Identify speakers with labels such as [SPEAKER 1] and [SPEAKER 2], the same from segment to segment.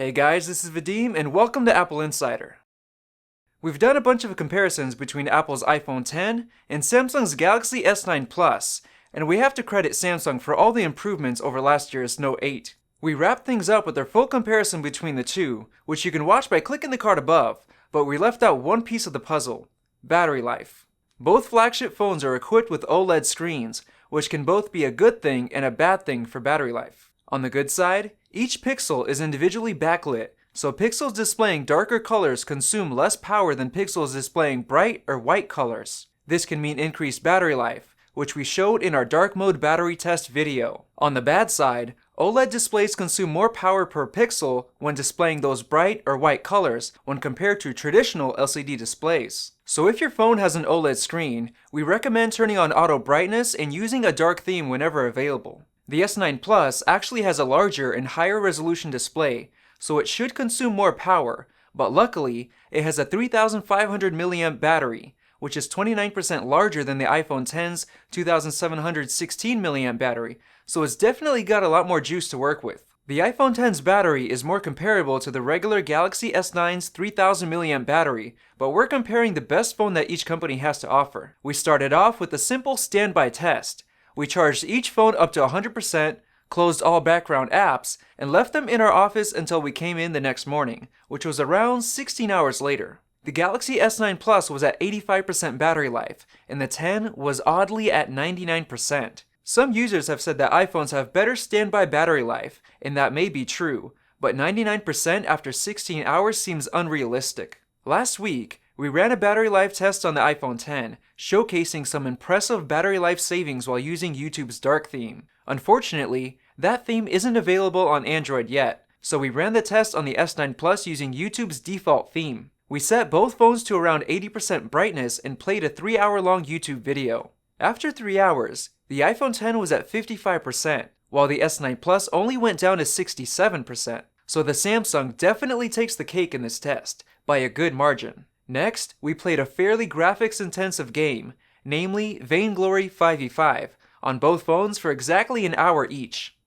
[SPEAKER 1] Hey guys, this is Vadim and welcome to Apple Insider. We've done a bunch of comparisons between Apple's iPhone X and Samsung's Galaxy S9 Plus, and we have to credit Samsung for all the improvements over last year's Note 8. We wrapped things up with our full comparison between the two, which you can watch by clicking the card above, but we left out one piece of the puzzle: battery life. Both flagship phones are equipped with OLED screens, which can both be a good thing and a bad thing for battery life. On the good side, each pixel is individually backlit, so pixels displaying darker colors consume less power than pixels displaying bright or white colors. This can mean increased battery life, which we showed in our dark mode battery test video. On the bad side, OLED displays consume more power per pixel when displaying those bright or white colors when compared to traditional LCD displays. So if your phone has an OLED screen, we recommend turning on auto brightness and using a dark theme whenever available. The S9 Plus actually has a larger and higher resolution display, so it should consume more power, but luckily, it has a 3500 mAh battery, which is 29% larger than the iPhone X's 2716 mAh battery, so it's definitely got a lot more juice to work with. The iPhone X's battery is more comparable to the regular Galaxy S9's 3000 mAh battery, but we're comparing the best phone that each company has to offer. We started off with a simple standby test. We charged each phone up to 100%, closed all background apps, and left them in our office until we came in the next morning, which was around 16 hours later. The Galaxy S9 Plus was at 85% battery life, and the X was oddly at 99%. Some users have said that iPhones have better standby battery life, and that may be true, but 99% after 16 hours seems unrealistic. Last week, we ran a battery life test on the iPhone X, showcasing some impressive battery life savings while using YouTube's dark theme. Unfortunately, that theme isn't available on Android yet, so we ran the test on the S9 Plus using YouTube's default theme. We set both phones to around 80% brightness and played a 3-hour-long YouTube video. After 3 hours, the iPhone X was at 55%, while the S9 Plus only went down to 67%, so the Samsung definitely takes the cake in this test, by a good margin. Next, we played a fairly graphics-intensive game, namely Vainglory 5v5, on both phones for exactly an hour each.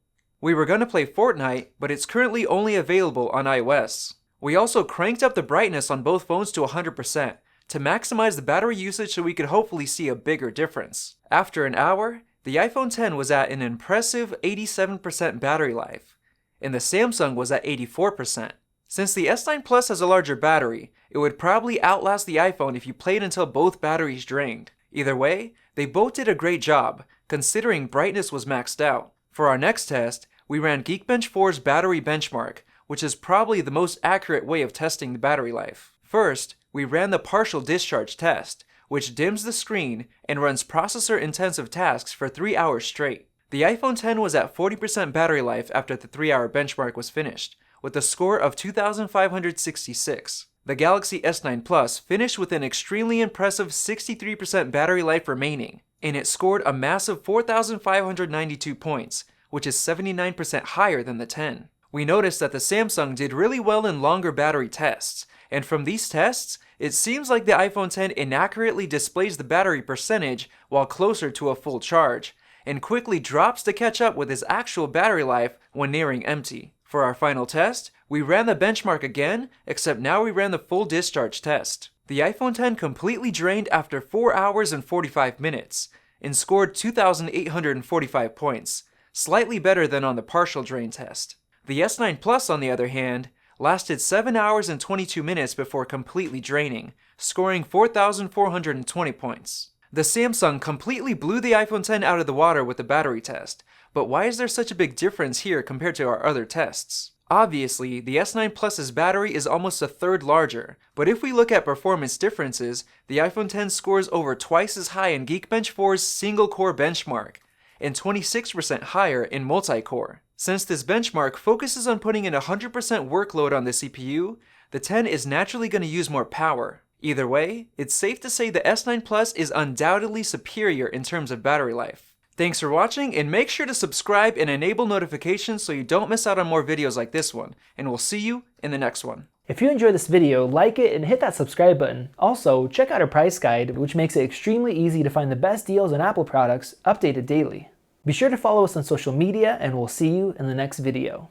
[SPEAKER 1] We were going to play Fortnite, but it's currently only available on iOS. We also cranked up the brightness on both phones to 100% to maximize the battery usage so we could hopefully see a bigger difference. After an hour, the iPhone X was at an impressive 87% battery life, and the Samsung was at 84%. Since the S9 Plus has a larger battery, it would probably outlast the iPhone if you played until both batteries drained. Either way, they both did a great job, considering brightness was maxed out. For our next test, we ran Geekbench 4's battery benchmark, which is probably the most accurate way of testing the battery life. First, we ran the partial discharge test, which dims the screen and runs processor-intensive tasks for 3 hours straight. The iPhone X was at 40% battery life after the 3-hour benchmark was finished, with a score of 2,566. The Galaxy S9 Plus finished with an extremely impressive 63% battery life remaining, and it scored a massive 4,592 points, which is 79% higher than the X. We noticed that the Samsung did really well in longer battery tests, and from these tests, it seems like the iPhone X inaccurately displays the battery percentage while closer to a full charge, and quickly drops to catch up with its actual battery life when nearing empty. For our final test, we ran the benchmark again, except now we ran the full discharge test. The iPhone X completely drained after 4 hours and 45 minutes, and scored 2,845 points, slightly better than on the partial drain test. The S9 Plus, on the other hand, lasted 7 hours and 22 minutes before completely draining, scoring 4,420 points. The Samsung completely blew the iPhone X out of the water with the battery test, but why is there such a big difference here compared to our other tests? Obviously, the S9 Plus's battery is almost a third larger, but if we look at performance differences, the iPhone X scores over twice as high in Geekbench 4's single-core benchmark, and 26% higher in multi-core. Since this benchmark focuses on putting in 100% workload on the CPU, the X is naturally going to use more power. Either way, it's safe to say the S9 Plus is undoubtedly superior in terms of battery life. Thanks for watching, and make sure to subscribe and enable notifications so you don't miss out on more videos like this one, and we'll see you in the next one.
[SPEAKER 2] If you enjoyed this video, like it and hit that subscribe button. Also, check out our price guide, which makes it extremely easy to find the best deals on Apple products updated daily. Be sure to follow us on social media, and we'll see you in the next video.